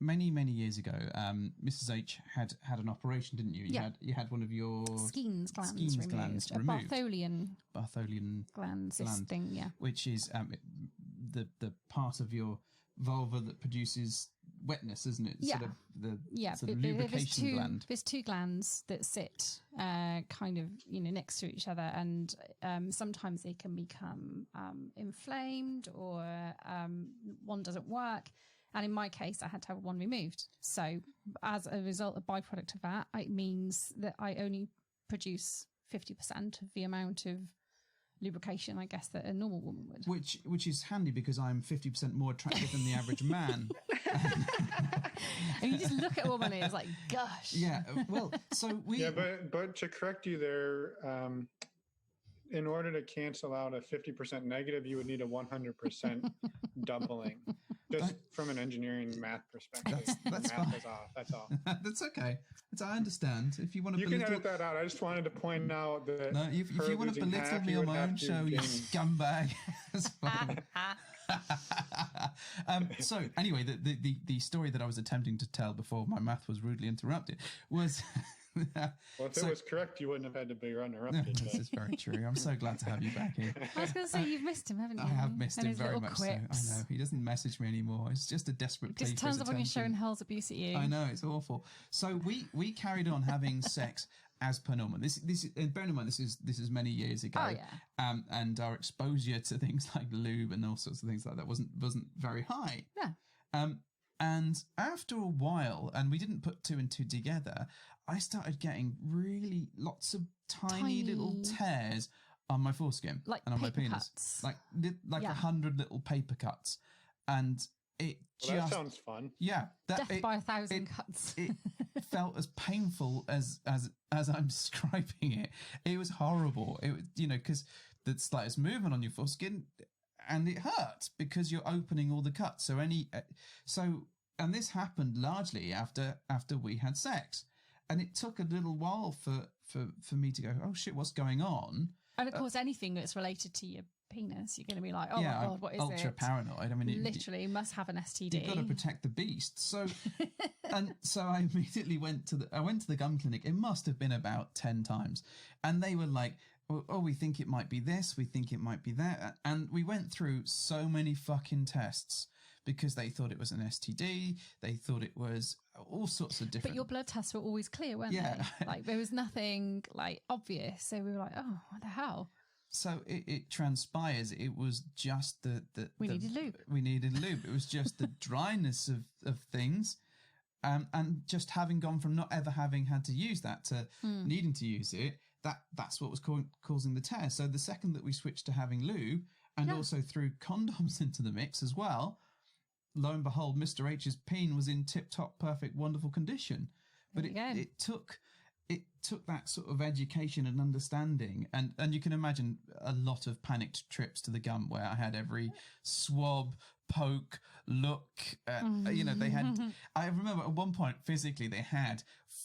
many years ago, Mrs. H had an operation, didn't you? You had one of your Skene's glands removed. A Bartholian glands thing, yeah. Which is the part of your vulva that produces wetness, isn't it? Yeah. Sort of the lubrication gland. There's two glands that sit kind of next to each other, and sometimes they can become inflamed, or one doesn't work. And in my case, I had to have one removed. So as a result, a byproduct of that, it means that I only produce 50% of the amount of lubrication, I guess, that a normal woman would. Which is handy because I'm 50% more attractive than the average man. And you just look at a woman and it's like, gosh. Yeah, well, so we... Yeah, but to correct you there, in order to cancel out a 50% negative, you would need a 100% doubling. Just from an engineering math perspective. That's math fine. is off. That's all. That's okay. I understand. If you want to You can edit that out. I just wanted to point out that... No, if you want to belittle me on my own show, you scumbag. That's fine. So anyway, the story that I was attempting to tell before my math was rudely interrupted was Well, if it was correct, you wouldn't have had to be uninterrupted. This is very true. I'm so glad to have you back here. I was going to say, you've missed him, haven't you? I have missed And him his very little much quips. so. I know. He doesn't message me anymore. It's just a desperate plea Just for his turns up on your show attention. and hurls abuse at you. I know, it's awful. So we carried on having sex as per normal. This and bear in mind this is many years ago. Oh, yeah. And our exposure to things like lube and all sorts of things like that wasn't very high. Yeah. And after a while, and we didn't put two and two together, I started getting really lots of tiny little tears on my foreskin Like and on my paper penis, cuts. like Yeah. 100 little paper cuts, and it Well, that just sounds fun. Death by 1,000 cuts. it felt as painful as I'm describing it. It was horrible. It was, because the slightest movement on your foreskin, and it hurts because you're opening all the cuts. And this happened largely after we had sex, and it took a little while for me to go, oh shit, what's going on? And of course, anything that's related to your penis, you're going to be like, oh yeah, my God, what is I'm ultra it? paranoid. I mean, Literally must have an STD. You've got to protect the beast. So, so I immediately went to the gum clinic. It must have been about 10 times. And they were like, oh, we think it might be this. We think it might be that. And we went through so many fucking tests because they thought it was an STD. They thought it was all sorts of different. But your blood tests were always clear, weren't Yeah. they? Like there was nothing like obvious. So we were like, oh, what the hell? So it transpires. It was just We needed lube. We needed lube. It was just the dryness of things. And just having gone from not ever having had to use that to needing to use it, that's what was causing the tear. So the second that we switched to having lube and also threw condoms into the mix as well, lo and behold, Mr. H's peen was in tip-top, perfect, wonderful condition. But it took that sort of education and understanding, and you can imagine a lot of panicked trips to the gum where I had every swab, poke, look. They had. I remember at one point physically they had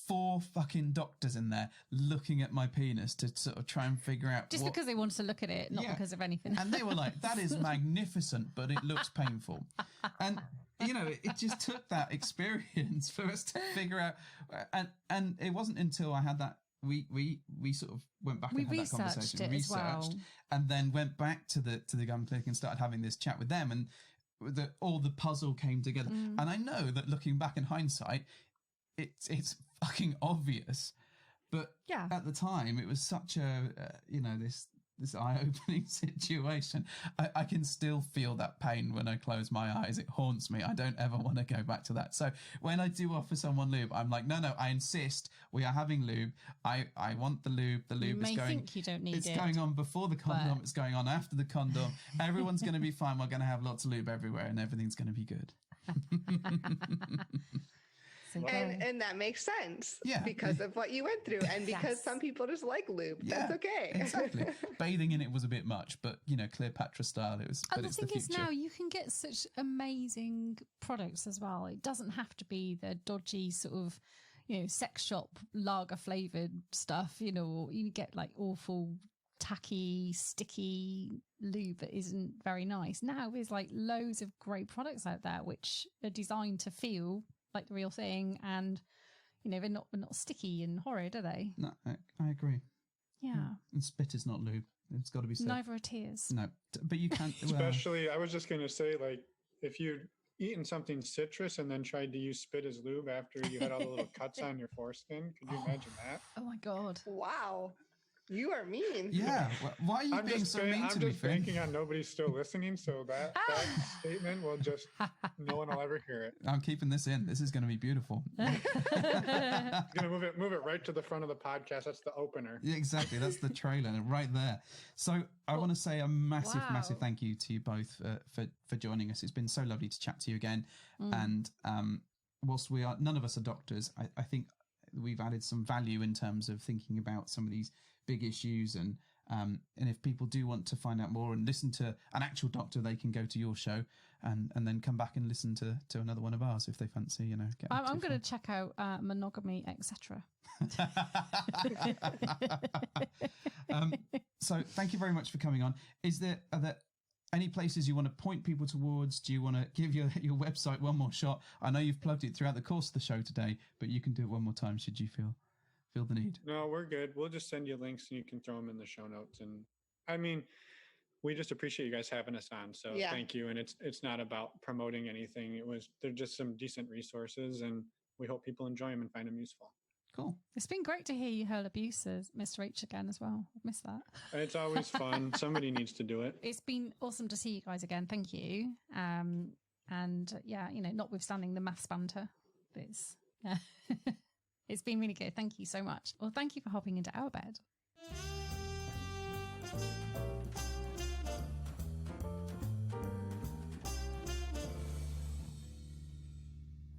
4 fucking doctors in there looking at my penis to sort of try and figure out Just because they wanted to look at it, not because of anything. And they were like, "That is magnificent, but it looks painful," and. It just took that experience for us to figure out, and it wasn't until I had that we sort of went back and had that conversation, researched, and then went back to the gum clinic and started having this chat with them, and all the puzzle came together. And I know that looking back in hindsight, it's fucking obvious, but at the time it was such a this eye-opening situation. I can still feel that pain when I close my eyes. It haunts me. I don't ever want to go back to that. So when I do offer someone lube, I'm like, no, I insist. We are having lube. I want the lube. The lube is going. Think you don't need it's going on before the condom. It's going on after the condom. Everyone's going to be fine. We're going to have lots of lube everywhere, and everything's going to be good. And that makes sense because of what you went through and because some people just like lube. That's okay. Exactly. Bathing in it was a bit much, but Cleopatra style, it was. And but the thing is now you can get such amazing products as well. It doesn't have to be the dodgy sort of, sex shop lager flavored stuff, or you get like awful tacky, sticky lube that isn't very nice. Now there's like loads of great products out there which are designed to feel like the real thing, and they're not sticky and horrid, are they? No, I agree. Yeah. And spit is not lube. It's got to be said. Neither are tears. No, but you can't. Especially, I was just going to say, like, if you'd eaten something citrus and then tried to use spit as lube after you had all the little cuts on your foreskin, could you imagine that? Oh my God! Wow. You are mean. Yeah. Why are you being so mean to me, I'm just Finn? banking on nobody's still listening, so that statement will just, no one will ever hear it. I'm keeping this in. This is going to be beautiful. I'm going to move it right to the front of the podcast. That's the opener. Yeah, exactly. That's the trailer right there. So I want to say a massive thank you to you both for joining us. It's been so lovely to chat to you again. And whilst none of us are doctors, I think we've added some value in terms of thinking about some of these big issues, and if people do want to find out more and listen to an actual doctor, they can go to your show and then come back and listen to another one of ours if they fancy, I'm going to check out Monogamy, etc. So thank you very much for coming on. Are there any places you want to point people towards? Do you want to give your website one more shot? I know you've plugged it throughout the course of the show today, but you can do it one more time should you feel. feel the need. No, we're good. We'll just send you links and you can throw them in the show notes. And I mean, we just appreciate you guys having us on. So thank you. And it's not about promoting anything. They're just some decent resources, and we hope people enjoy them and find them useful. Cool. It's been great to hear you hurl abuse as Mr. H again as well. I've missed that. It's always fun. Somebody needs to do it. It's been awesome to see you guys again. Thank you. And yeah, notwithstanding the maths banter, it's it's been really good. Thank you so much. Well, thank you for hopping into our bed.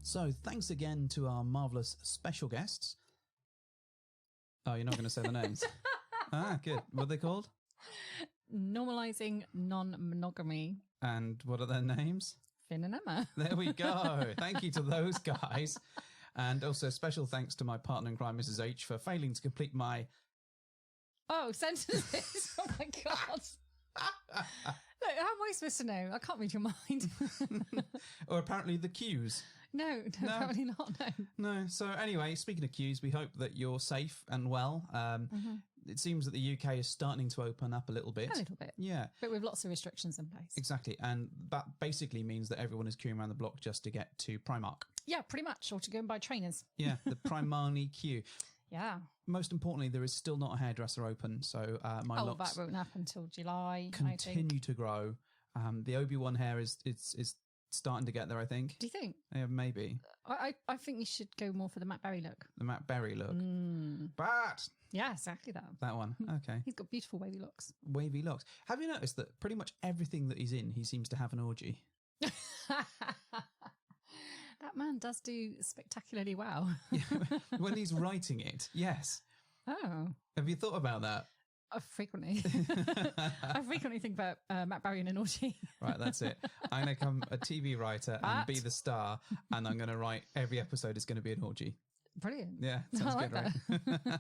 So thanks again to our marvellous special guests. Oh, you're not going to say the names? Good. What are they called? Normalizing Non Monogamy. And what are their names? Finn and Emma. There we go. Thank you to those guys. And also special thanks to my partner in crime, Mrs. H, for failing to complete my... Oh, sentences. Oh, my God. Look, how am I supposed to know? I can't read your mind. Or apparently the cues. No, apparently not, No. So anyway, speaking of cues, we hope that you're safe and well. It seems that the UK is starting to open up a little bit. A little bit. Yeah. But with lots of restrictions in place. Exactly. And that basically means that everyone is queuing around the block just to get to Primark. Yeah, pretty much. Or to go and buy trainers. Yeah, the Primani queue. Yeah. Most importantly, there is still not a hairdresser open, so my locks that won't happen until July. continue to grow. The Obi-Wan hair is starting to get there, I think. Do you think? Yeah, maybe. I think you should go more for the Matt Berry look. The Matt Berry look. But yeah, exactly that. That one. Okay. He's got beautiful wavy locks. Wavy locks. Have you noticed that pretty much everything that he's in, he seems to have an orgy? That man does do spectacularly well. Yeah, when he's writing it, yes. Oh. Have you thought about that? Frequently. I frequently think about Matt Berry and an orgy. Right, that's it. I'm going to become a TV writer and be the star, and I'm going to write every episode is going to be an orgy. Brilliant. Yeah, sounds I like good, right?